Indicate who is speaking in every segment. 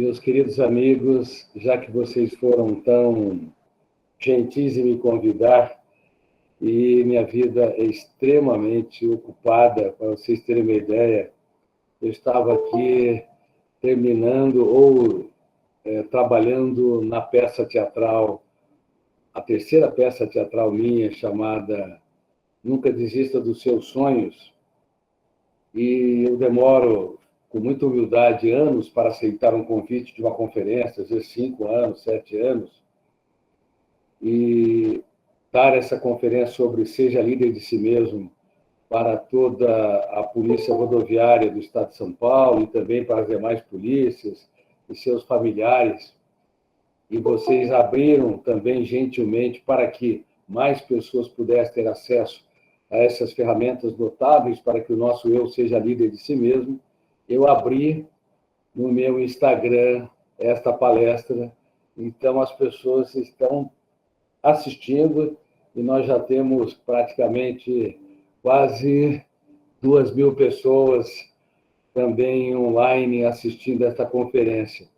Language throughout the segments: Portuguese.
Speaker 1: Meus queridos amigos, já que vocês foram tão gentis em me convidar, e minha vida é extremamente ocupada, para vocês terem uma ideia, eu estava aqui terminando ou trabalhando na peça teatral, a terceira peça teatral minha, chamada Nunca Desista dos Seus Sonhos, e eu demoro, com muita humildade, anos para aceitar um convite de uma conferência, às vezes 5 anos, 7 anos, e dar essa conferência sobre Seja Líder de Si Mesmo para toda a Polícia Rodoviária do Estado de São Paulo e também para as demais polícias e seus familiares. E vocês abriram também gentilmente para que mais pessoas pudessem ter acesso a essas ferramentas notáveis para que o nosso eu seja líder de si mesmo. Eu abri no meu Instagram esta palestra, então as pessoas estão assistindo e nós já temos praticamente quase 2.000 pessoas também online assistindo esta conferência.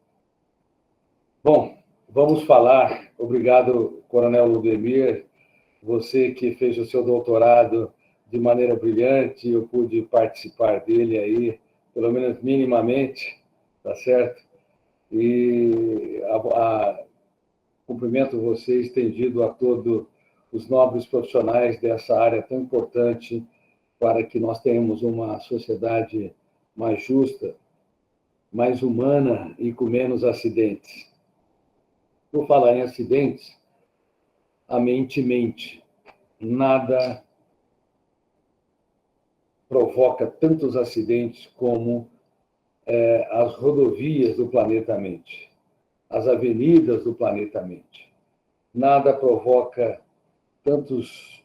Speaker 1: Bom, vamos falar. Obrigado, Coronel Ludemir, você que fez o seu doutorado de maneira brilhante, eu pude participar dele aí, pelo menos minimamente, tá certo? E cumprimento você estendido a todos os nobres profissionais dessa área tão importante para que nós tenhamos uma sociedade mais justa, mais humana e com menos acidentes. Por falar em acidentes, a mente mente. Nada provoca tantos acidentes como as rodovias do planeta mente, as avenidas do planeta mente. Nada provoca tantas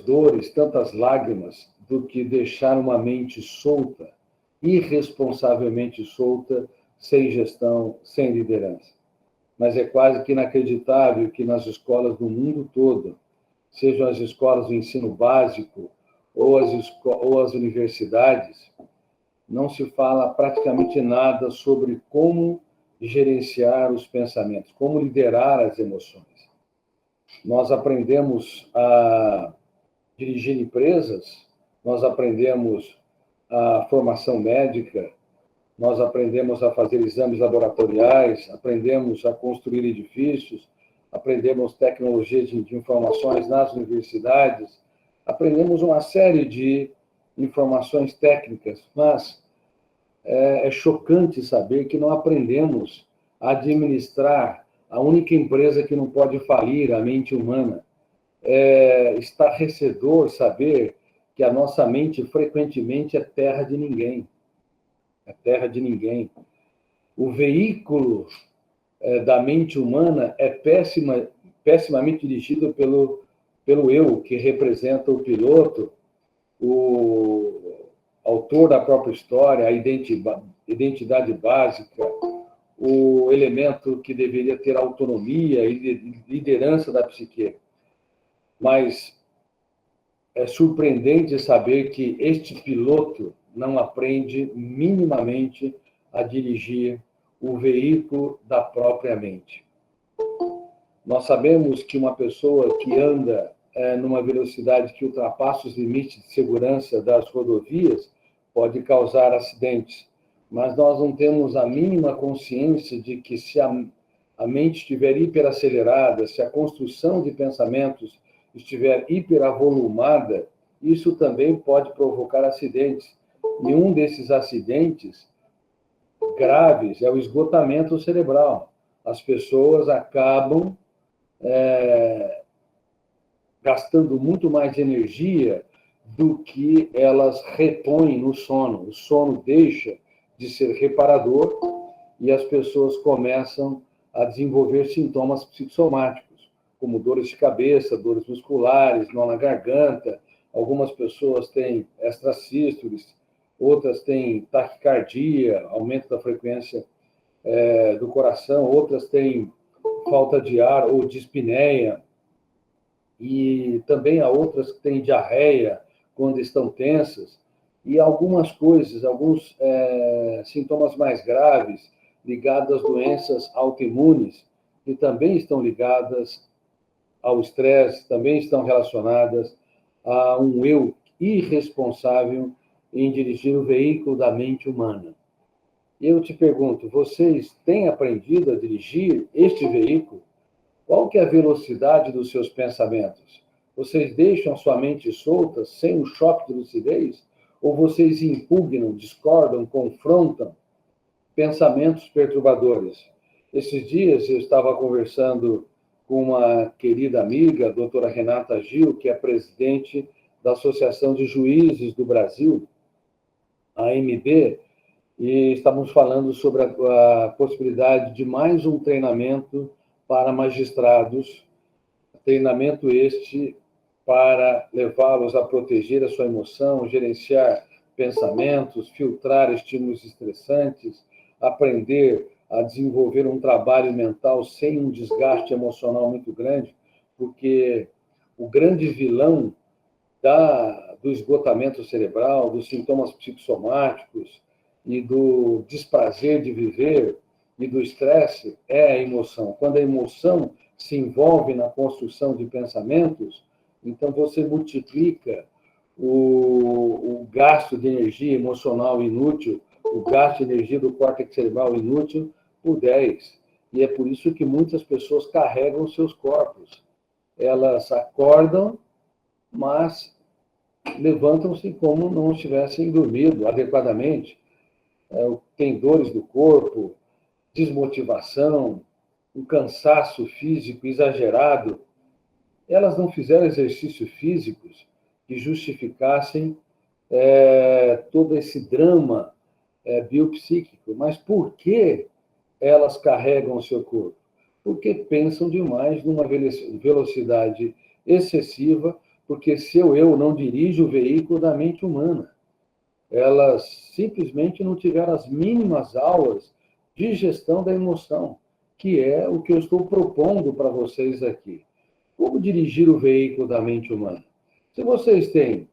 Speaker 1: dores, tantas lágrimas, do que deixar uma mente solta, irresponsavelmente solta, sem gestão, sem liderança. Mas é quase que inacreditável que nas escolas do mundo todo, sejam as escolas do ensino básico ou as universidades, não se fala praticamente nada sobre como gerenciar os pensamentos, como liderar as emoções. Nós aprendemos a dirigir empresas, nós aprendemos a formação médica, nós aprendemos a fazer exames laboratoriais, aprendemos a construir edifícios, aprendemos tecnologia de informações nas universidades, aprendemos uma série de informações técnicas, mas é chocante saber que não aprendemos a administrar a única empresa que não pode falir, a mente humana. É estarrecedor saber que a nossa mente frequentemente é terra de ninguém. É terra de ninguém. O veículo da mente humana é pessimamente dirigido pelo eu, que representa o piloto, o autor da própria história, a identidade básica, o elemento que deveria ter autonomia e liderança da psique. Mas é surpreendente saber que este piloto não aprende minimamente a dirigir o veículo da própria mente. Nós sabemos que uma pessoa que anda numa velocidade que ultrapassa os limites de segurança das rodovias pode causar acidentes, mas nós não temos a mínima consciência de que se a mente estiver hiperacelerada, se a construção de pensamentos estiver hiperavolumada, isso também pode provocar acidentes. E um desses acidentes graves é o esgotamento cerebral. As pessoas acabam gastando muito mais energia do que elas repõem no sono. O sono deixa de ser reparador e as pessoas começam a desenvolver sintomas psicossomáticos, como dores de cabeça, dores musculares, nó na garganta. Algumas pessoas têm extrasístoles, outras têm taquicardia, aumento da frequência do coração, outras têm falta de ar ou dispneia, e também há outras que têm diarreia quando estão tensas, e algumas coisas, alguns sintomas mais graves, ligadas às doenças autoimunes, que também estão ligadas ao estresse, também estão relacionadas a um eu irresponsável em dirigir o veículo da mente humana. Eu te pergunto, vocês têm aprendido a dirigir este veículo? Qual que é a velocidade dos seus pensamentos? Vocês deixam a sua mente solta, sem um choque de lucidez? Ou vocês impugnam, discordam, confrontam pensamentos perturbadores? Esses dias eu estava conversando com uma querida amiga, a doutora Renata Gil, que é presidente da Associação de Juízes do Brasil, a AMB, e estávamos falando sobre a possibilidade de mais um treinamento para magistrados, treinamento este para levá-los a proteger a sua emoção, gerenciar pensamentos, filtrar estímulos estressantes, aprender a desenvolver um trabalho mental sem um desgaste emocional muito grande, porque o grande vilão do esgotamento cerebral, dos sintomas psicossomáticos e do desprazer de viver e do estresse é a emoção. Quando a emoção se envolve na construção de pensamentos, então você multiplica o gasto de energia emocional inútil, o gasto de energia do córtex cerebral inútil, por 10. E é por isso que muitas pessoas carregam seus corpos. Elas acordam, mas levantam-se como não tivessem dormido adequadamente. Tem dores do corpo, desmotivação, um cansaço físico exagerado. Elas não fizeram exercícios físicos que justificassem todo esse drama biopsíquico. Mas por que elas carregam o seu corpo? Porque pensam demais numa velocidade excessiva, porque seu eu não dirige o veículo da mente humana. Elas simplesmente não tiveram as mínimas aulas de gestão da emoção, que é o que eu estou propondo para vocês aqui. Como dirigir o veículo da mente humana? Se vocês têm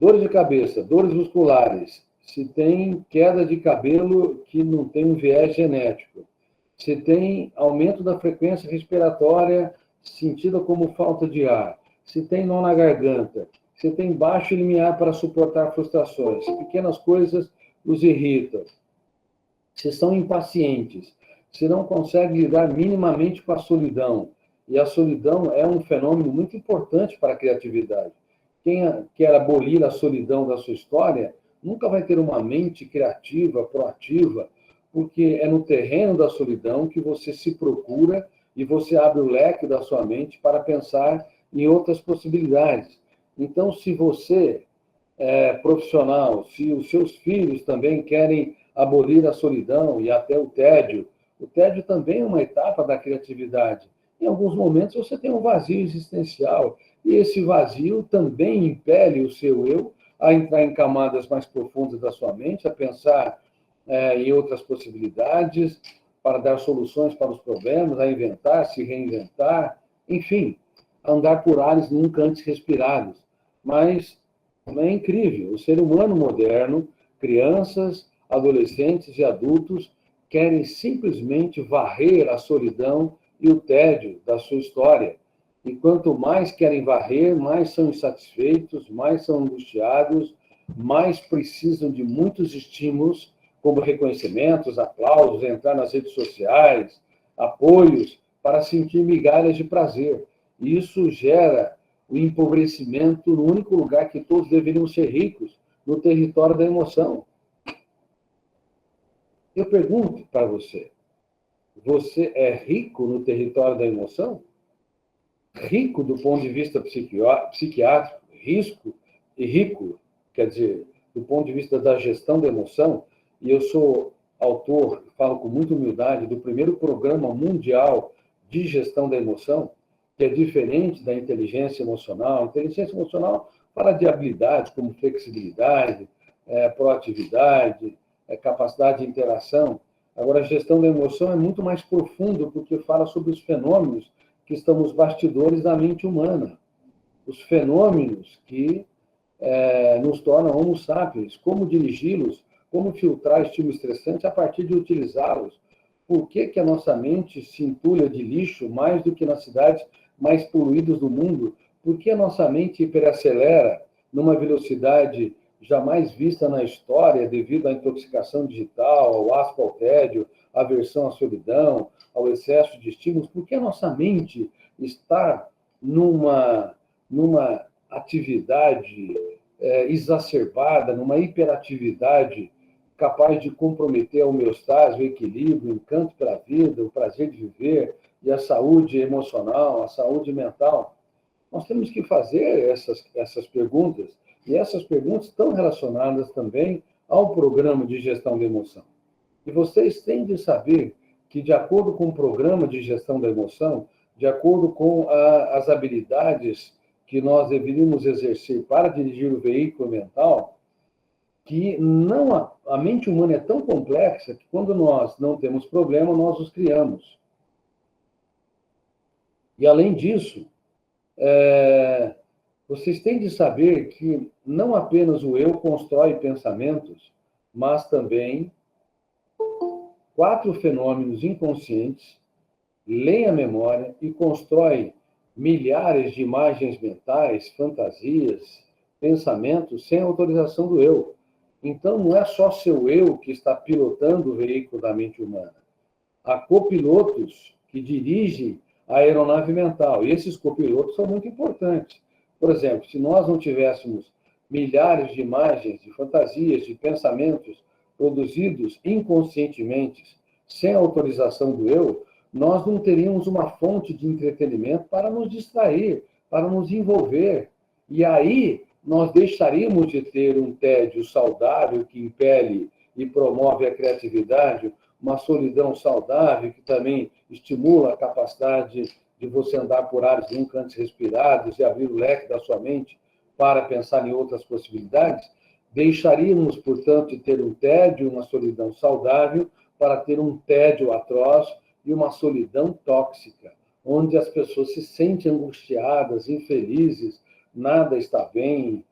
Speaker 1: dores de cabeça, dores musculares, se tem queda de cabelo que não tem um viés genético, se tem aumento da frequência respiratória sentida como falta de ar, se tem nó na garganta, se tem baixo limiar para suportar frustrações, se pequenas coisas os irritam, se são impacientes, se não conseguem lidar minimamente com a solidão, e a solidão é um fenômeno muito importante para a criatividade. Quem quer abolir a solidão da sua história nunca vai ter uma mente criativa, proativa, porque é no terreno da solidão que você se procura e você abre o leque da sua mente para pensar em outras possibilidades. Então, se você é profissional, se os seus filhos também querem abolir a solidão e até o tédio também é uma etapa da criatividade. Em alguns momentos você tem um vazio existencial, e esse vazio também impele o seu eu a entrar em camadas mais profundas da sua mente, a pensar em outras possibilidades, para dar soluções para os problemas, a inventar, se reinventar, enfim, andar por ares nunca antes respirados. Mas é incrível, o ser humano moderno, crianças, adolescentes e adultos, querem simplesmente varrer a solidão e o tédio da sua história. E quanto mais querem varrer, mais são insatisfeitos, mais são angustiados, mais precisam de muitos estímulos, como reconhecimentos, aplausos, entrar nas redes sociais, apoios, para sentir migalhas de prazer. E isso gera o empobrecimento no único lugar que todos deveriam ser ricos, no território da emoção. Eu pergunto para você, você é rico no território da emoção? Rico do ponto de vista psiquiátrico, rico, quer dizer, do ponto de vista da gestão da emoção, e eu sou autor, falo com muita humildade, do primeiro programa mundial de gestão da emoção, que é diferente da inteligência emocional. A inteligência emocional fala de habilidades como flexibilidade, proatividade, capacidade de interação. Agora, a gestão da emoção é muito mais profundo, porque fala sobre os fenômenos que estão nos bastidores da mente humana. Os fenômenos que nos tornam homo sapiens, como dirigi-los, como filtrar estímulos estressantes a partir de utilizá-los, por que que a nossa mente se entulha de lixo mais do que nas cidades mais poluídas do mundo? Por que a nossa mente hiperacelera numa velocidade jamais vista na história devido à intoxicação digital, ao asco ao tédio, à aversão à solidão, ao excesso de estímulos? Por que a nossa mente está numa atividade exacerbada, numa hiperatividade capaz de comprometer a homeostase, o equilíbrio, o encanto pela vida, o prazer de viver e a saúde emocional, a saúde mental? Nós temos que fazer essas perguntas, e essas perguntas estão relacionadas também ao programa de gestão da emoção. E vocês têm de saber que, de acordo com o programa de gestão da emoção, de acordo com as habilidades que nós deveríamos exercer para dirigir o veículo mental, que a mente humana é tão complexa que, quando nós não temos problema, nós os criamos. E, além disso, vocês têm de saber que não apenas o eu constrói pensamentos, mas também 4 fenômenos inconscientes leem a memória e constroem milhares de imagens mentais, fantasias, pensamentos sem autorização do eu. Então, não é só seu eu que está pilotando o veículo da mente humana. Há copilotos que dirigem a aeronave mental, e esses copilotos são muito importantes. Por exemplo, se nós não tivéssemos milhares de imagens, de fantasias, de pensamentos produzidos inconscientemente, sem autorização do eu, nós não teríamos uma fonte de entretenimento para nos distrair, para nos envolver. E aí nós deixaríamos de ter um tédio saudável que impele e promove a criatividade, uma solidão saudável que também estimula a capacidade de você andar por ares nunca antes respirados e abrir o leque da sua mente para pensar em outras possibilidades. Deixaríamos, portanto, de ter um tédio, uma solidão saudável, para ter um tédio atroz e uma solidão tóxica, onde as pessoas se sentem angustiadas, infelizes, nada está bem,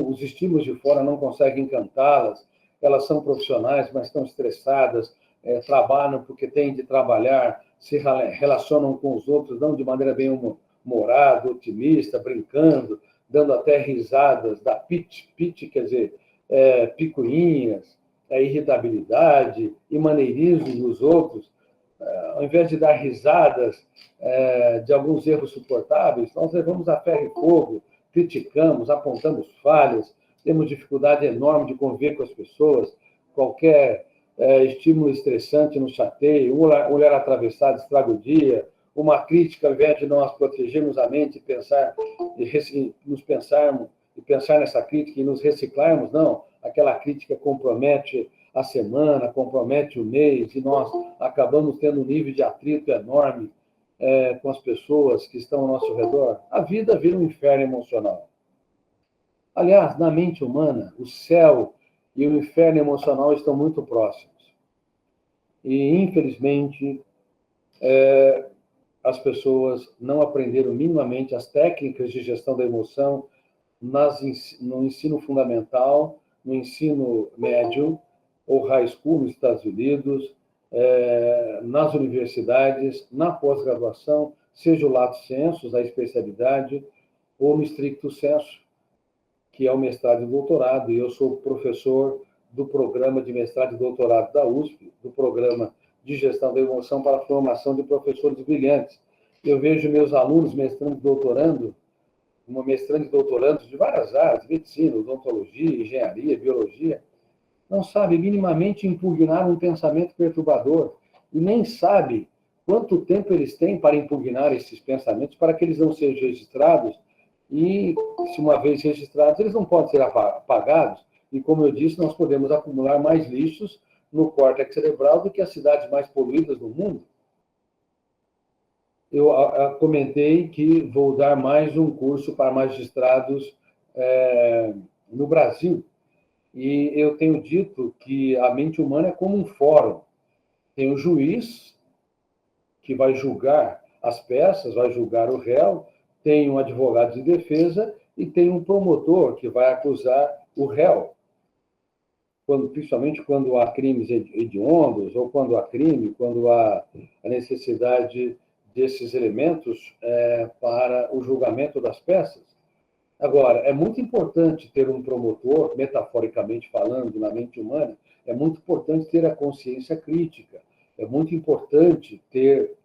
Speaker 1: os estímulos de fora não conseguem encantá-las, elas são profissionais, mas estão estressadas, trabalham porque têm de trabalhar, se relacionam com os outros, não de maneira bem humorada, otimista, brincando, dando até risadas da pitch quer dizer, picuinhas, irritabilidade e maneirismo dos outros. Ao invés de dar risadas de alguns erros suportáveis, nós levamos a ferro e fogo, criticamos, apontamos falhas, temos dificuldade enorme de conviver com as pessoas, qualquer estímulo estressante nos chateia, um olhar atravessado estraga o dia, uma crítica, ao invés de nós protegermos a mente e pensar nessa crítica e nos reciclarmos, não, aquela crítica compromete a semana, compromete o mês, e nós acabamos tendo um nível de atrito enorme com as pessoas que estão ao nosso redor. A vida vira um inferno emocional. Aliás, na mente humana, o céu e o inferno emocional estão muito próximos. E, infelizmente, as pessoas não aprenderam minimamente as técnicas de gestão da emoção no ensino fundamental, no ensino médio, ou high school nos Estados Unidos, nas universidades, na pós-graduação, seja o lato sensu, a especialidade, ou no stricto sensu, que é o mestrado e doutorado. E eu sou professor do programa de mestrado e doutorado da USP, do programa de gestão da emoção para a formação de professores brilhantes. Eu vejo meus alunos mestrando e doutorando, mestrando e doutorandos de várias áreas, medicina, odontologia, engenharia, biologia, não sabe minimamente impugnar um pensamento perturbador e nem sabe quanto tempo eles têm para impugnar esses pensamentos para que eles não sejam registrados e, se uma vez registrados, eles não podem ser apagados. E, como eu disse, nós podemos acumular mais lixos no córtex cerebral do que as cidades mais poluídas do mundo. Eu comentei que vou dar mais um curso para magistrados no Brasil. E eu tenho dito que a mente humana é como um fórum. Tem o juiz, que vai julgar as peças, vai julgar o réu, tem um advogado de defesa e tem um promotor que vai acusar o réu. principalmente quando há crimes hediondos, ou quando há crime, quando há a necessidade desses elementos para o julgamento das peças. Agora, é muito importante ter um promotor, metaforicamente falando, na mente humana, é muito importante ter a consciência crítica, é muito importante ter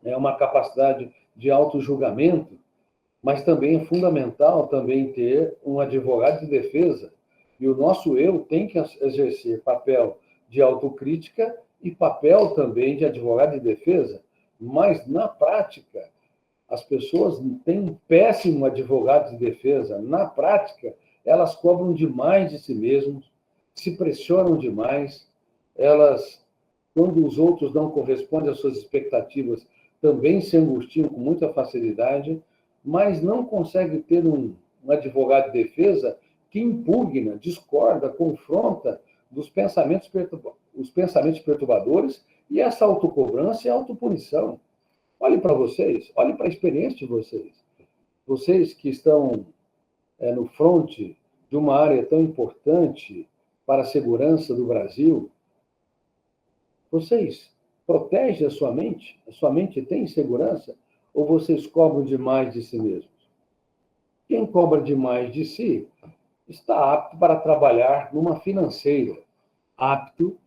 Speaker 1: uma capacidade de autojulgamento, mas também é fundamental também ter um advogado de defesa. E o nosso eu tem que exercer papel de autocrítica e papel também de advogado de defesa, mas, na prática, as pessoas têm um péssimo advogado de defesa. Na prática, elas cobram demais de si mesmas, se pressionam demais, elas, quando os outros não correspondem às suas expectativas, também se angustiam com muita facilidade, mas não consegue ter um advogado de defesa que impugna, discorda, confronta os pensamentos perturbadores e essa autocobrança e autopunição. Olhe para vocês, olhe para a experiência de vocês. Vocês que estão no fronte de uma área tão importante para a segurança do Brasil, vocês protegem a sua mente? A sua mente tem segurança? Ou vocês cobram demais de si mesmos? Quem cobra demais de si está apto para trabalhar numa financeira, apto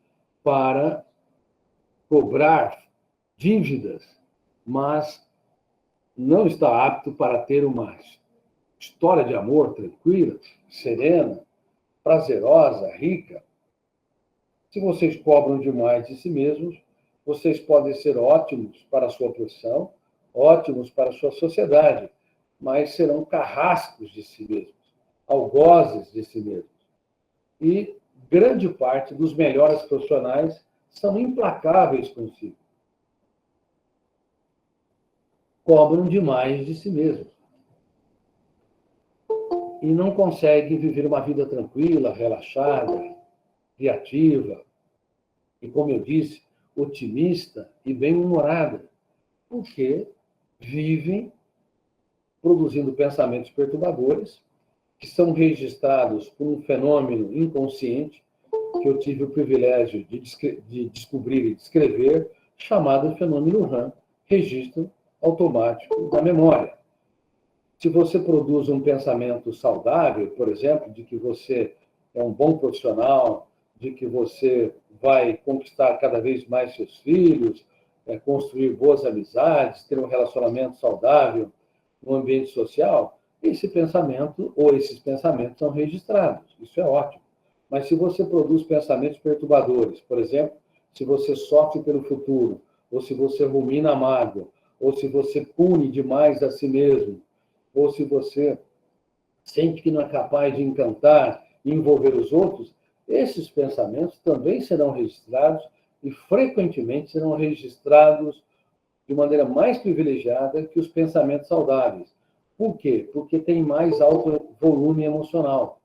Speaker 1: para cobrar dívidas, mas não está apto para ter uma história de amor tranquila, serena, prazerosa, rica. Se vocês cobram demais de si mesmos, vocês podem ser ótimos para a sua profissão, ótimos para a sua sociedade, mas serão carrascos de si mesmos, algozes de si mesmos. E grande parte dos melhores profissionais são implacáveis consigo. Cobram demais de si mesmos. E não conseguem viver uma vida tranquila, relaxada, criativa, e, como eu disse, otimista e bem-humorada, porque vivem produzindo pensamentos perturbadores, que são registrados por um fenômeno inconsciente, que eu tive o privilégio de descobrir e descrever, chamado fenômeno RAM, registro automático da memória. Se você produz um pensamento saudável, por exemplo, de que você é um bom profissional, de que você vai conquistar cada vez mais seus filhos, construir boas amizades, ter um relacionamento saudável no ambiente social, esse pensamento ou esses pensamentos são registrados. Isso é ótimo. Mas se você produz pensamentos perturbadores, por exemplo, se você sofre pelo futuro, ou se você rumina a mágoa, ou se você pune demais a si mesmo, ou se você sente que não é capaz de encantar e envolver os outros, esses pensamentos também serão registrados e frequentemente serão registrados de maneira mais privilegiada que os pensamentos saudáveis. Por quê? Porque tem mais alto volume emocional,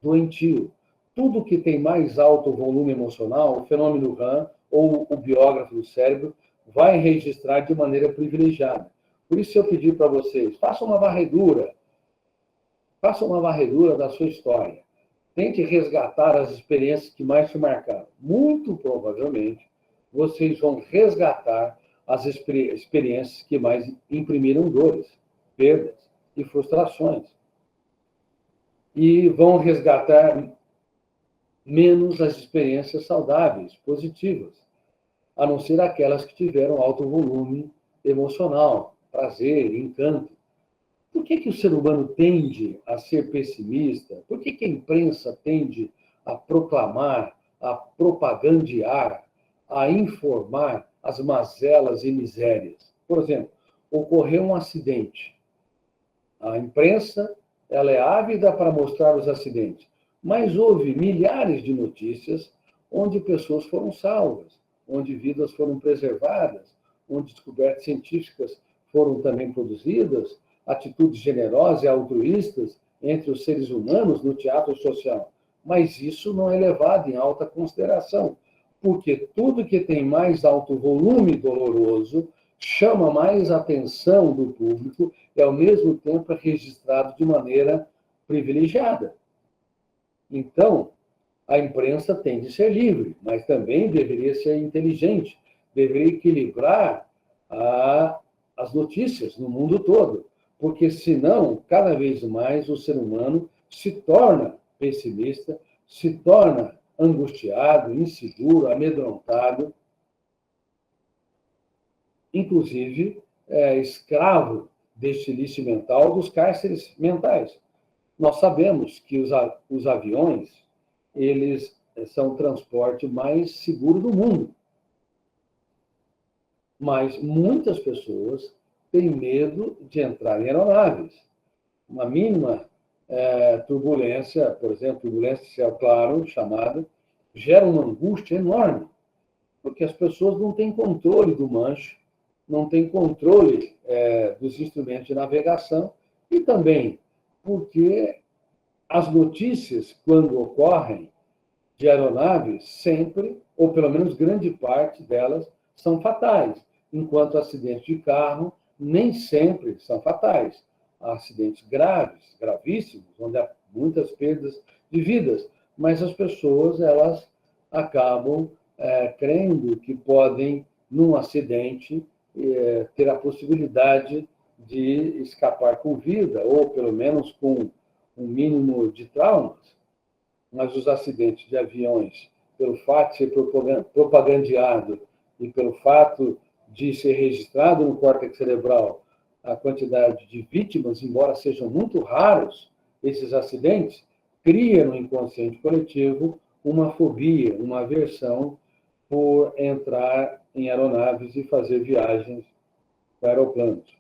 Speaker 1: doentio. Tudo que tem mais alto volume emocional, o fenômeno RAM ou o biógrafo do cérebro, vai registrar de maneira privilegiada. Por isso eu pedi para vocês, façam uma varredura da sua história. Tente resgatar as experiências que mais te marcaram. Muito provavelmente, vocês vão resgatar as experiências que mais imprimiram dores, perdas e frustrações. E vão resgatar menos as experiências saudáveis, positivas, a não ser aquelas que tiveram alto volume emocional, prazer, encanto. Por que o ser humano tende a ser pessimista? Por que a imprensa tende a proclamar, a propagandear, a informar as mazelas e misérias? Por exemplo, ocorreu um acidente. A imprensa ela é ávida para mostrar os acidentes, mas houve milhares de notícias onde pessoas foram salvas, onde vidas foram preservadas, onde descobertas científicas foram também produzidas, atitudes generosas e altruístas entre os seres humanos no teatro social. Mas isso não é levado em alta consideração, porque tudo que tem mais alto volume doloroso chama mais atenção do público e, ao mesmo tempo, é registrado de maneira privilegiada. Então, A imprensa tem de ser livre, mas também deveria ser inteligente, deveria equilibrar as notícias no mundo todo, porque senão, cada vez mais, o ser humano se torna pessimista, se torna angustiado, inseguro, amedrontado, inclusive escravo deste lixo mental dos cárceres mentais. Nós sabemos que os aviões, eles são o transporte mais seguro do mundo. Mas muitas pessoas têm medo de entrar em aeronaves. Uma mínima turbulência, por exemplo, turbulência de céu claro, chamada, gera uma angústia enorme, porque as pessoas não têm controle do manche, não têm controle dos instrumentos de navegação, e também porque as notícias, quando ocorrem de aeronaves, sempre, ou pelo menos grande parte delas, são fatais, enquanto acidentes de carro nem sempre são fatais. Há acidentes graves, gravíssimos, onde há muitas perdas de vidas, mas as pessoas elas acabam crendo que podem, num acidente, ter a possibilidade de escapar com vida, ou pelo menos com um mínimo de traumas. Mas os acidentes de aviões, pelo fato de ser propagandeado e pelo fato de ser registrado no córtex cerebral a quantidade de vítimas, embora sejam muito raros esses acidentes, cria no inconsciente coletivo uma fobia, uma aversão por entrar em aeronaves e fazer viagens com aeroplanos.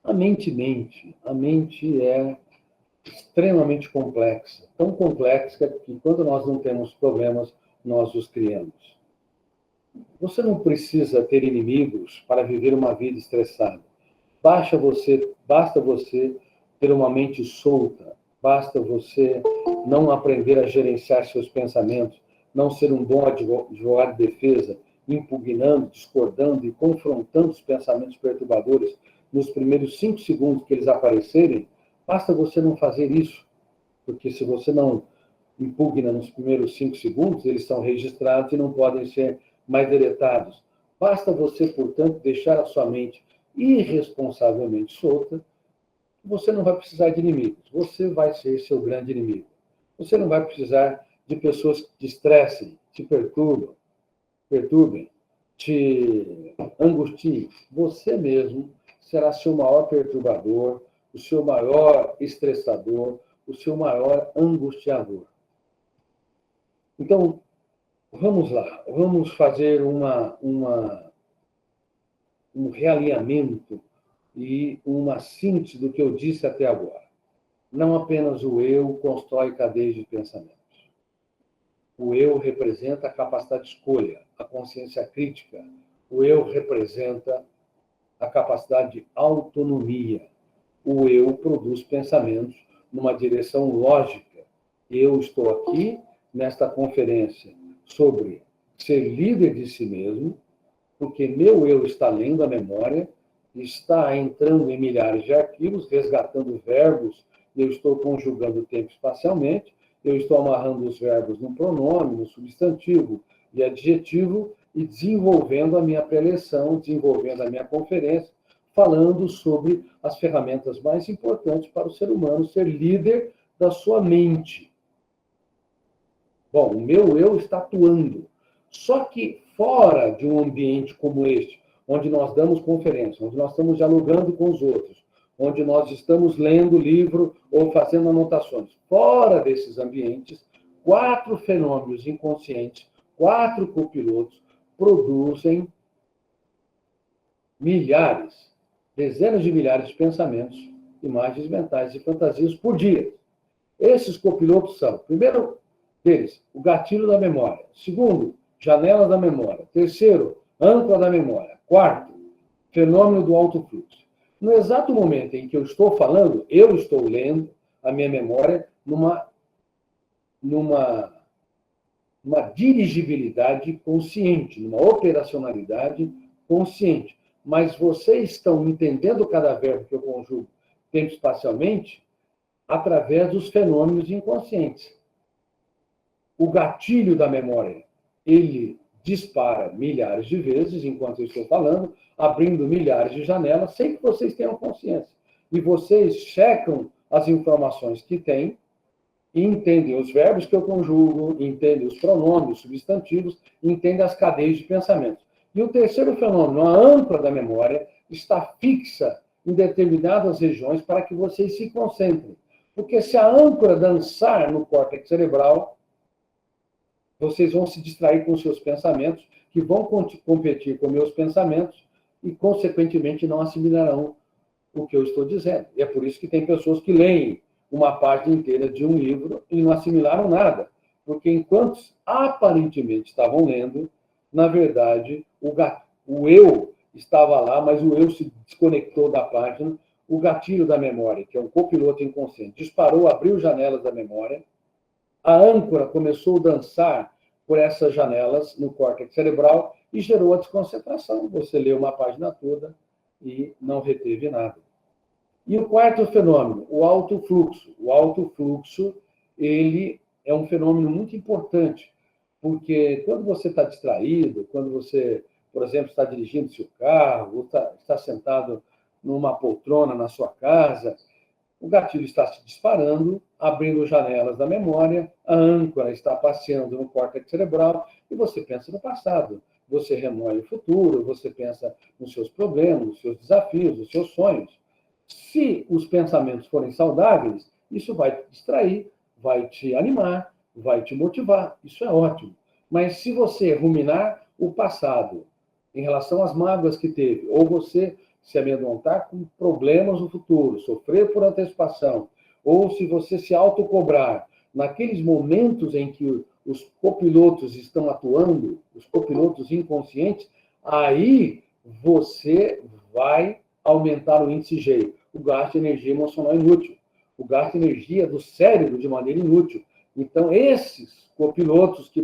Speaker 1: A mente mente. A mente é extremamente complexa, tão complexa que quando nós não temos problemas, nós os criamos. Você não precisa ter inimigos para viver uma vida estressada. Basta você ter uma mente solta, basta você não aprender a gerenciar seus pensamentos, não ser um bom advogado de defesa, impugnando, discordando e confrontando os pensamentos perturbadores nos primeiros 5 segundos que eles aparecerem. Basta você não fazer isso, porque se você não impugna nos primeiros 5 segundos, eles são registrados e não podem ser mais deletados. Basta você, portanto, deixar a sua mente irresponsavelmente solta, você não vai precisar de inimigos. Você vai ser seu grande inimigo. Você não vai precisar de pessoas que te estressem, te perturbem, te angustiem. Você mesmo será seu maior perturbador, o seu maior estressador, o seu maior angustiador. Então, vamos lá, vamos fazer um realinhamento e uma síntese do que eu disse até agora. Não apenas o eu constrói cadeias de pensamentos. O eu representa a capacidade de escolha, a consciência crítica. O eu representa a capacidade de autonomia. O eu produz pensamentos numa direção lógica. Eu estou aqui nesta conferência sobre ser líder de si mesmo, porque meu eu está lendo a memória, está entrando em milhares de arquivos, resgatando verbos, eu estou conjugando o tempo espacialmente, eu estou amarrando os verbos no pronome, no substantivo e adjetivo, e desenvolvendo a minha preleção, desenvolvendo a minha conferência, falando sobre as ferramentas mais importantes para o ser humano ser líder da sua mente. Bom, o meu eu está atuando. Só que fora de um ambiente como este, onde nós damos conferência, onde nós estamos dialogando com os outros, onde nós estamos lendo livro ou fazendo anotações, fora desses ambientes, 4 fenômenos inconscientes, 4 copilotos produzem milhares, dezenas de milhares de pensamentos, imagens mentais e fantasias por dia. Esses copilotos são, primeiro deles, o gatilho da memória. Segundo, janela da memória. Terceiro, âncora da memória. Quarto, fenômeno do alto fluxo. No exato momento em que eu estou falando, eu estou lendo a minha memória numa dirigibilidade consciente, numa operacionalidade consciente. Mas vocês estão entendendo cada verbo que eu conjugo tempo espacialmente através dos fenômenos inconscientes. o gatilho da memória, ele dispara milhares de vezes enquanto eu estou falando, abrindo milhares de janelas, sem que vocês tenham consciência. E vocês checam as informações que têm, e entendem os verbos que eu conjugo, entendem os pronomes, os substantivos, entendem as cadeias de pensamento. E o terceiro fenômeno, a âncora da memória, está fixa em determinadas regiões para que vocês se concentrem. Porque se a âncora dançar no córtex cerebral, vocês vão se distrair com seus pensamentos, que vão competir com meus pensamentos e, consequentemente, não assimilarão o que eu estou dizendo. E é por isso que tem pessoas que leem uma página inteira de um livro e não assimilaram nada. Porque enquanto aparentemente estavam lendo, na verdade, o eu estava lá, mas o eu se desconectou da página. O gatilho da memória, que é um copiloto inconsciente, disparou, abriu janelas da memória. A âncora começou a dançar por essas janelas no córtex cerebral e gerou a desconcentração. Você leu uma página toda e não reteve nada. E o quarto fenômeno, o alto fluxo. O alto fluxo, ele é um fenômeno muito importante, porque quando você está distraído, quando você, por exemplo, está dirigindo seu carro, ou está sentado numa poltrona na sua casa, o gatilho está se disparando, abrindo janelas da memória, a âncora está passeando no córtex cerebral e você pensa no passado. Você remoe o futuro, você pensa nos seus problemas, nos seus desafios, nos seus sonhos. Se os pensamentos forem saudáveis, isso vai te distrair, vai te animar, vai te motivar. Isso é ótimo. Mas se você ruminar o passado em relação às mágoas que teve, ou você se amedrontar com problemas no futuro, sofrer por antecipação, ou se você se autocobrar naqueles momentos em que os copilotos estão atuando, os copilotos inconscientes, aí você vai aumentar o índice G, o gasto de energia emocional inútil, o gasto de energia do cérebro de maneira inútil. Então, esses copilotos que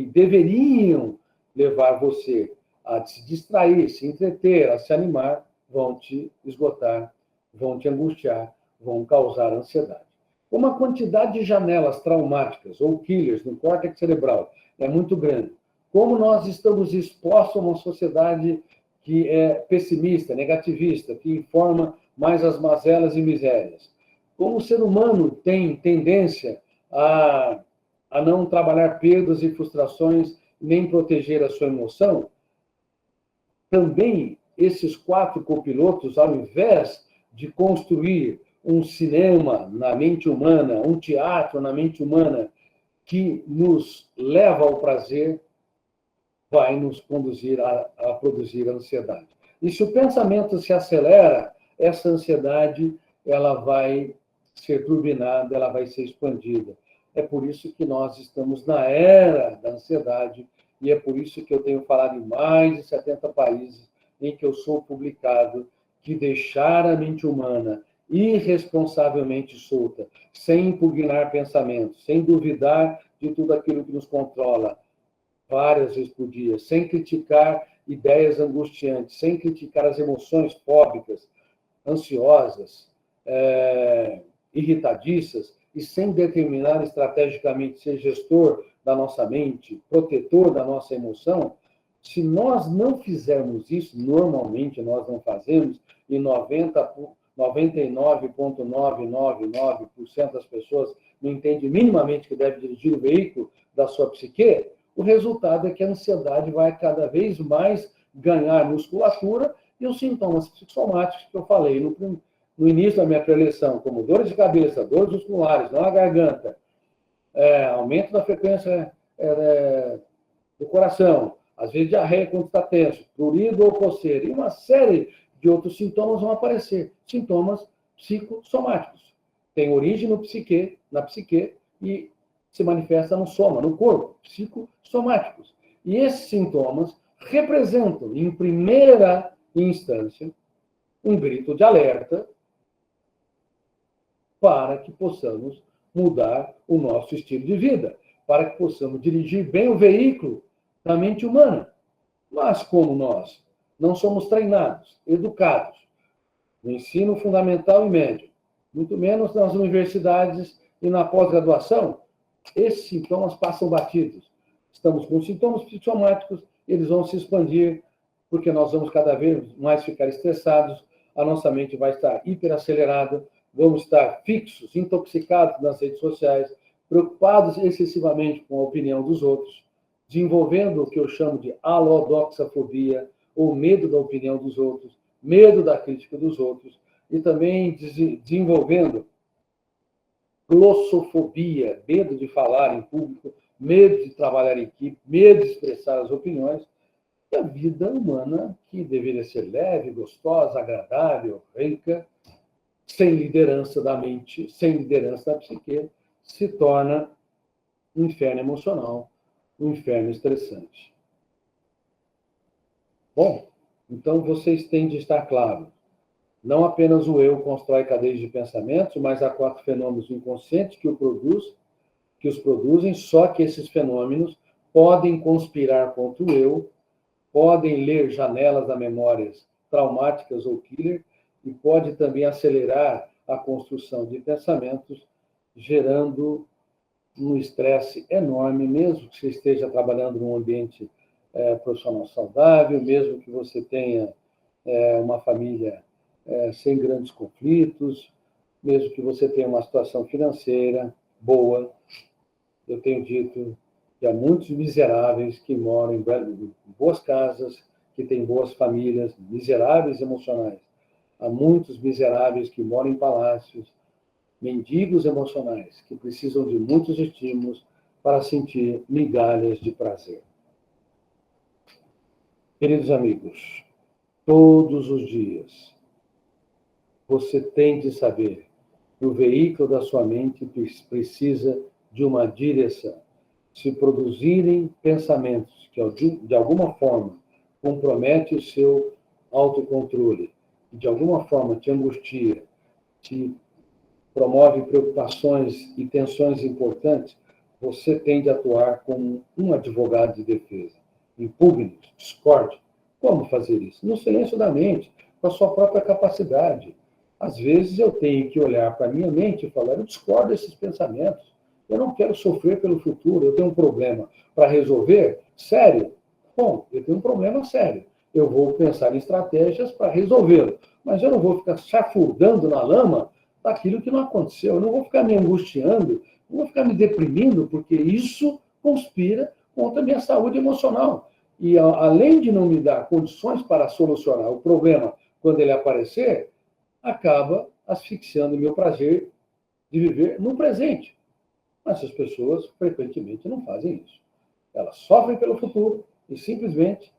Speaker 1: deveriam levar você a se distrair, se entreter, a se animar, vão te esgotar, vão te angustiar, vão causar ansiedade. Como a quantidade de janelas traumáticas ou killers no córtex cerebral é muito grande, como nós estamos expostos a uma sociedade que é pessimista, negativista, que informa mais as mazelas e misérias, como o ser humano tem tendência a não trabalhar perdas e frustrações, nem proteger a sua emoção, também esses 4 copilotos, ao invés de construir um cinema na mente humana, um teatro na mente humana que nos leva ao prazer, vai nos conduzir a produzir ansiedade. E se o pensamento se acelera, essa ansiedade ela vai ser turbinada, ela vai ser expandida. É por isso que nós estamos na era da ansiedade e é por isso que eu tenho falado em mais de 70 países em que eu sou publicado que deixar a mente humana irresponsavelmente solta, sem impugnar pensamentos, sem duvidar de tudo aquilo que nos controla, várias vezes por dia, sem criticar ideias angustiantes, sem criticar as emoções fóbicas, ansiosas, irritadiças, e sem determinar estrategicamente ser gestor da nossa mente, protetor da nossa emoção, se nós não fizermos isso, normalmente nós não fazemos, e 99,999% das pessoas não entendem minimamente que deve dirigir o veículo da sua psique, o resultado é que a ansiedade vai cada vez mais ganhar musculatura e os sintomas psicossomáticos que eu falei no início da minha preleção, como dores de cabeça, dores musculares, não a garganta, aumento da frequência do coração, às vezes diarreia quando está tenso, prurido ou coceira, e uma série de outros sintomas vão aparecer, sintomas psicossomáticos. Tem origem na psique e se manifesta no soma, no corpo, psicossomáticos. E esses sintomas representam, em primeira instância, um grito de alerta para que possamos mudar o nosso estilo de vida, para que possamos dirigir bem o veículo da mente humana. Mas como nós não somos treinados, educados, no ensino fundamental e médio, muito menos nas universidades e na pós-graduação, esses sintomas passam batidos. Estamos com sintomas psicossomáticos, eles vão se expandir, porque nós vamos cada vez mais ficar estressados, a nossa mente vai estar hiperacelerada, vamos estar fixos, intoxicados nas redes sociais, preocupados excessivamente com a opinião dos outros, desenvolvendo o que eu chamo de alodoxafobia, ou medo da opinião dos outros, medo da crítica dos outros, e também desenvolvendo glossofobia, medo de falar em público, medo de trabalhar em equipe, medo de expressar as opiniões. E a vida humana, que deveria ser leve, gostosa, agradável, rica, sem liderança da mente, sem liderança da psique, se torna um inferno emocional, um inferno estressante. Bom, então vocês têm de estar claros. Não apenas o eu constrói cadeias de pensamentos, mas há 4 fenômenos inconscientes que os produzem, só que esses fenômenos podem conspirar contra o eu, podem ler janelas da memórias traumáticas ou killer, e pode também acelerar a construção de pensamentos, gerando um estresse enorme, mesmo que você esteja trabalhando num ambiente profissional saudável, mesmo que você tenha uma família sem grandes conflitos, mesmo que você tenha uma situação financeira boa. Eu tenho dito que há muitos miseráveis que moram em boas casas, que têm boas famílias, miseráveis emocionais. Há muitos miseráveis que moram em palácios, mendigos emocionais, que precisam de muitos estímulos para sentir migalhas de prazer. Queridos amigos, todos os dias, você tem de saber que o veículo da sua mente precisa de uma direção. Se produzirem pensamentos que, de alguma forma, comprometem o seu autocontrole, de alguma forma te angustia, te promove preocupações e tensões importantes, você tem de atuar como um advogado de defesa. Impugne, discorde. Como fazer isso? No silêncio da mente, com a sua própria capacidade. Às vezes eu tenho que olhar para a minha mente e falar, eu discordo desses pensamentos. Eu não quero sofrer pelo futuro, eu tenho um problema para resolver? Sério? Bom, eu tenho um problema sério. Eu vou pensar em estratégias para resolvê-lo. Mas eu não vou ficar chafurdando na lama daquilo que não aconteceu. Eu não vou ficar me angustiando, não vou ficar me deprimindo, porque isso conspira contra a minha saúde emocional. E além de não me dar condições para solucionar o problema quando ele aparecer, acaba asfixiando o meu prazer de viver no presente. Mas as pessoas frequentemente não fazem isso. Elas sofrem pelo futuro e simplesmente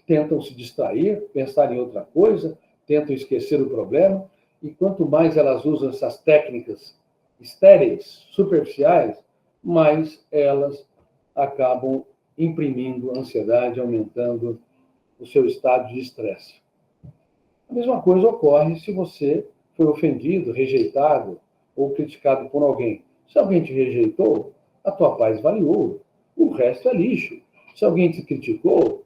Speaker 1: tentam se distrair, pensar em outra coisa, tentam esquecer o problema, e quanto mais elas usam essas técnicas estéreis, superficiais, mais elas acabam imprimindo ansiedade, aumentando o seu estado de estresse. A mesma coisa ocorre se você foi ofendido, rejeitado ou criticado por alguém. Se alguém te rejeitou, a tua paz vale ouro, o resto é lixo. Se alguém te criticou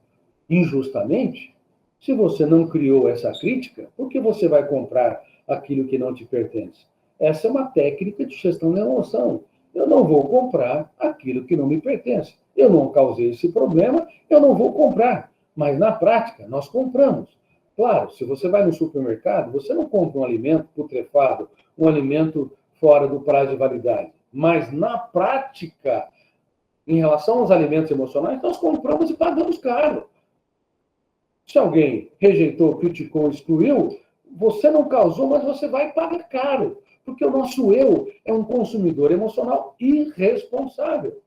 Speaker 1: injustamente, se você não criou essa crítica, por que você vai comprar aquilo que não te pertence? Essa é uma técnica de gestão da emoção. Eu não vou comprar aquilo que não me pertence. Eu não causei esse problema, eu não vou comprar. Mas, na prática, nós compramos. Claro, se você vai no supermercado, você não compra um alimento putrefado, um alimento fora do prazo de validade. Mas, na prática, em relação aos alimentos emocionais, nós compramos e pagamos caro. Se alguém rejeitou, criticou, excluiu, você não causou, mas você vai pagar caro. Porque o nosso eu é um consumidor emocional irresponsável.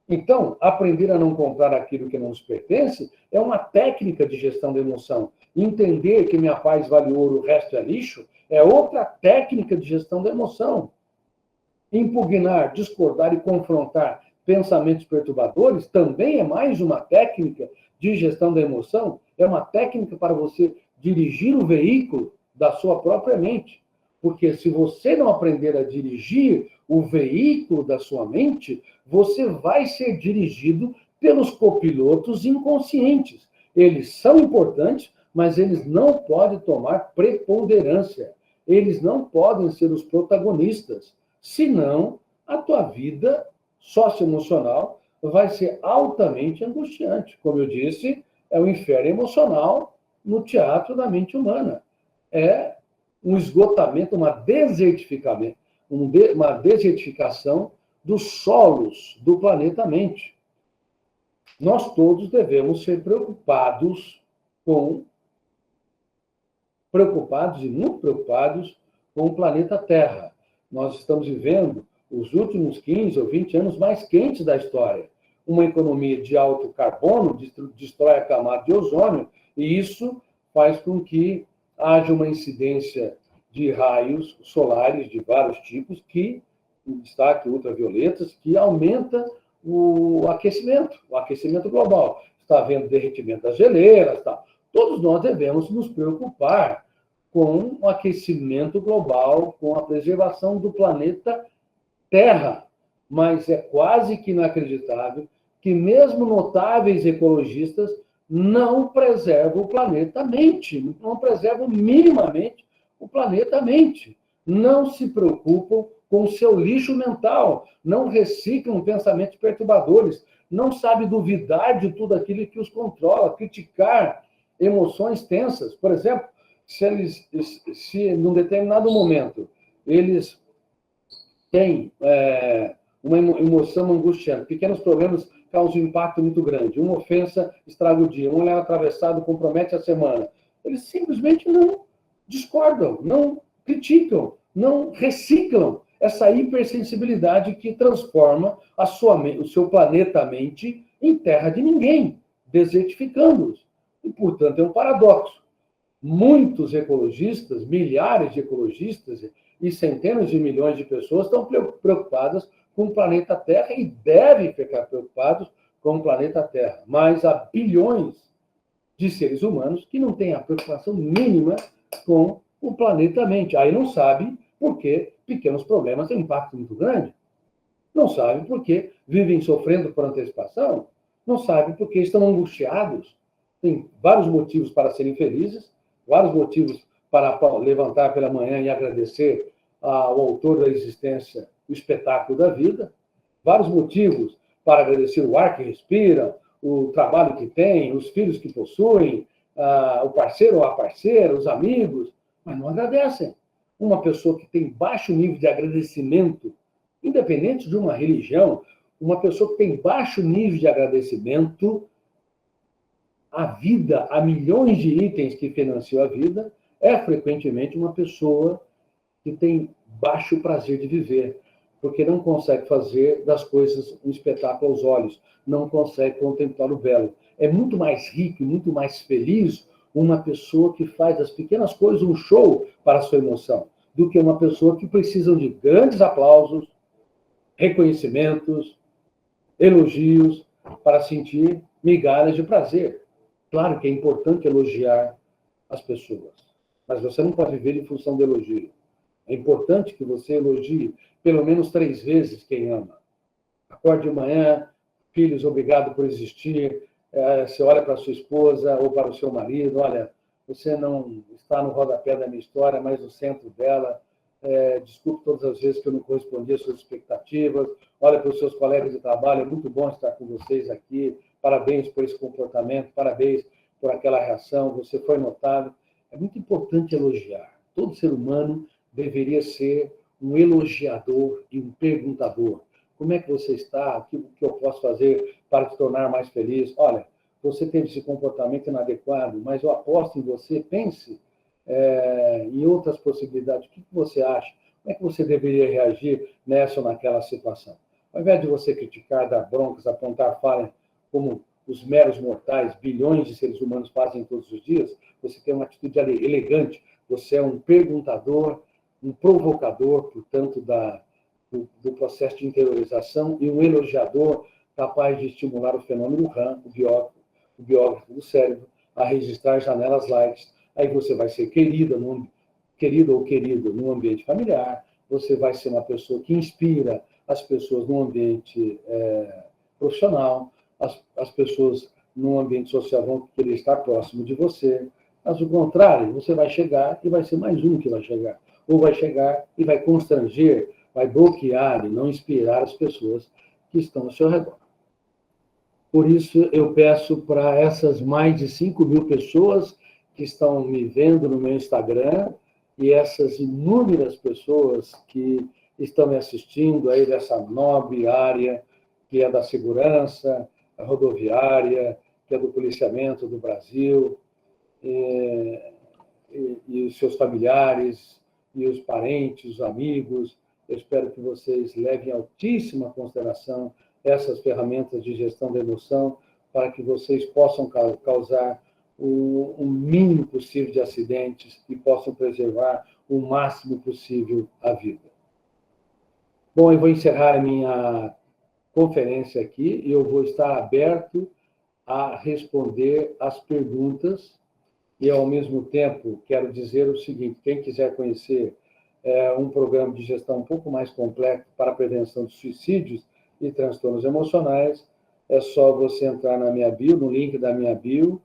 Speaker 1: Então, aprender a não comprar aquilo que não nos pertence é uma técnica de gestão da emoção. Entender que minha paz vale ouro, o resto é lixo, é outra técnica de gestão da emoção. Impugnar, discordar e confrontar pensamentos perturbadores também é mais uma técnica de gestão da emoção, é uma técnica para você dirigir o veículo da sua própria mente. Porque se você não aprender a dirigir o veículo da sua mente, você vai ser dirigido pelos copilotos inconscientes. Eles são importantes, mas eles não podem tomar preponderância. Eles não podem ser os protagonistas. Senão, a tua vida socioemocional vai ser altamente angustiante. Como eu disse, é o inferno emocional no teatro da mente humana. É um esgotamento, uma desertificação dos solos do planeta mente. Nós todos devemos ser preocupados e muito preocupados com o planeta Terra. Nós estamos vivendo os últimos 15 ou 20 anos mais quentes da história. Uma economia de alto carbono destrói a camada de ozônio, e isso faz com que haja uma incidência de raios solares de vários tipos, que, em destaque ultravioletas, que aumenta o aquecimento global. Está havendo derretimento das geleiras, tá? Todos nós devemos nos preocupar com o aquecimento global, com a preservação do planeta Terra. Mas é quase que inacreditável que mesmo notáveis ecologistas não preservam o planeta mente, não preservam minimamente o planeta mente. Não se preocupam com o seu lixo mental, não reciclam pensamentos perturbadores, não sabem duvidar de tudo aquilo que os controla, criticar emoções tensas. Por exemplo, se num determinado momento eles têm uma emoção angustiante, pequenos problemas causam um impacto muito grande, uma ofensa estraga o dia, um olhar atravessado compromete a semana, eles simplesmente não discordam, não criticam, não reciclam essa hipersensibilidade que transforma o seu planeta-mente em terra de ninguém, desertificando-os. E, portanto, é um paradoxo. Muitos ecologistas, milhares de ecologistas e centenas de milhões de pessoas estão preocupadas com o planeta Terra e devem ficar preocupados com o planeta Terra. Mas há bilhões de seres humanos que não têm a preocupação mínima com o planeta mente. Aí não sabem por que pequenos problemas têm um impacto muito grande. Não sabem por que vivem sofrendo por antecipação. Não sabem por que estão angustiados. Tem vários motivos para serem felizes, vários motivos para levantar pela manhã e agradecer ao autor da existência, o espetáculo da vida, vários motivos para agradecer o ar que respiram, o trabalho que têm, os filhos que possuem, o parceiro ou a parceira, os amigos, mas não agradecem. Uma pessoa que tem baixo nível de agradecimento, independente de uma religião, uma pessoa que tem baixo nível de agradecimento à vida, a milhões de itens que financiam a vida, é frequentemente uma pessoa que tem baixo prazer de viver, porque não consegue fazer das coisas um espetáculo aos olhos, não consegue contemplar o belo. É muito mais rico e muito mais feliz uma pessoa que faz das pequenas coisas um show para a sua emoção, do que uma pessoa que precisa de grandes aplausos, reconhecimentos, elogios, para sentir migalhas de prazer. Claro que é importante elogiar as pessoas, mas você não pode viver em função do elogio. É importante que você elogie pelo menos 3 vezes quem ama. Acorde de manhã, filhos, obrigado por existir. Você olha para a sua esposa ou para o seu marido, olha, você não está no rodapé da minha história, mas no centro dela. Desculpe todas as vezes que eu não correspondi às suas expectativas. Olha para os seus colegas de trabalho, é muito bom estar com vocês aqui. Parabéns por esse comportamento, parabéns por aquela reação, você foi notável. É muito importante elogiar. Todo ser humano deveria ser um elogiador e um perguntador. Como é que você está? O que eu posso fazer para te tornar mais feliz? Olha, você teve esse comportamento inadequado, mas eu aposto em você. Pense em outras possibilidades. O que você acha? Como é que você deveria reagir nessa ou naquela situação? Ao invés de você criticar, dar broncas, apontar falha, como os meros mortais, bilhões de seres humanos fazem todos os dias, você tem uma atitude elegante. Você é um perguntador, um provocador, portanto, do processo de interiorização, e um elogiador capaz de estimular o fenômeno RAM, o biógrafo do cérebro, a registrar janelas light. Aí você vai ser querido ou querido no ambiente familiar, você vai ser uma pessoa que inspira as pessoas no ambiente profissional, as pessoas no ambiente social vão querer estar próximo de você. Mas, o contrário, você vai chegar e vai ser mais um que vai chegar. Ou vai chegar e vai constranger vai bloquear e não inspirar as pessoas que estão ao seu redor. Por isso, eu peço para essas mais de 5.000 pessoas que estão me vendo no meu Instagram e essas inúmeras pessoas que estão me assistindo aí dessa nobre área que é da segurança rodoviária, que é do policiamento do Brasil, e os seus familiares, e os parentes, os amigos. Eu espero que vocês levem em altíssima consideração essas ferramentas de gestão da emoção para que vocês possam causar o mínimo possível de acidentes e possam preservar o máximo possível a vida. Bom, eu vou encerrar a minha conferência aqui e eu vou estar aberto a responder as perguntas e, ao mesmo tempo, quero dizer o seguinte: quem quiser conhecer um programa de gestão um pouco mais completo para a prevenção de suicídios e transtornos emocionais, é só você entrar na minha bio, no link da minha bio,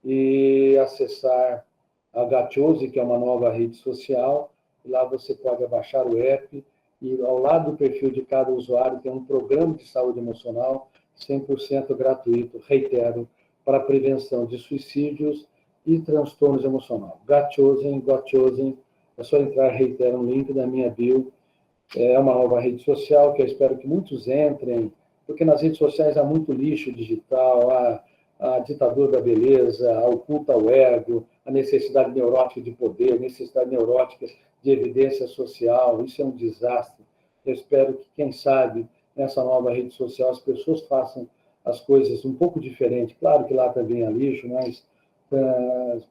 Speaker 1: e acessar a Gachosi, que é uma nova rede social. Lá você pode baixar o app e, ao lado do perfil de cada usuário, tem um programa de saúde emocional 100% gratuito, reitero, para a prevenção de suicídios e transtornos emocionais. Gachosi, é só entrar, reitero, no link da minha bio. É uma nova rede social que eu espero que muitos entrem, porque nas redes sociais há muito lixo digital, a ditadura da beleza, a oculta ao ego, a necessidade neurótica de poder, a necessidade neurótica de evidência social. Isso é um desastre. Eu espero que, quem sabe, nessa nova rede social, as pessoas façam as coisas um pouco diferente. Claro que lá também há lixo, mas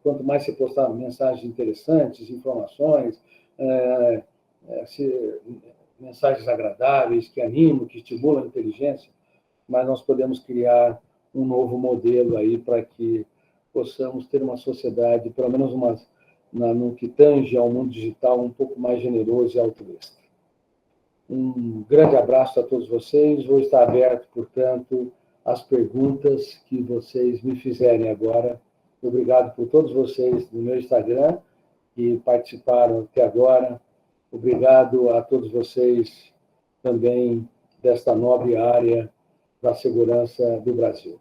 Speaker 1: quanto mais se postar mensagens interessantes, informações, mensagens agradáveis, que animam, que estimulam a inteligência, mas nós podemos criar um novo modelo aí para que possamos ter uma sociedade, pelo menos no que tange ao mundo digital, um pouco mais generoso e altruísta. Um grande abraço a todos vocês. Vou estar aberto, portanto, às perguntas que vocês me fizerem agora. Obrigado por todos vocês no meu Instagram que participaram até agora. Obrigado a todos vocês também desta nobre área da segurança do Brasil.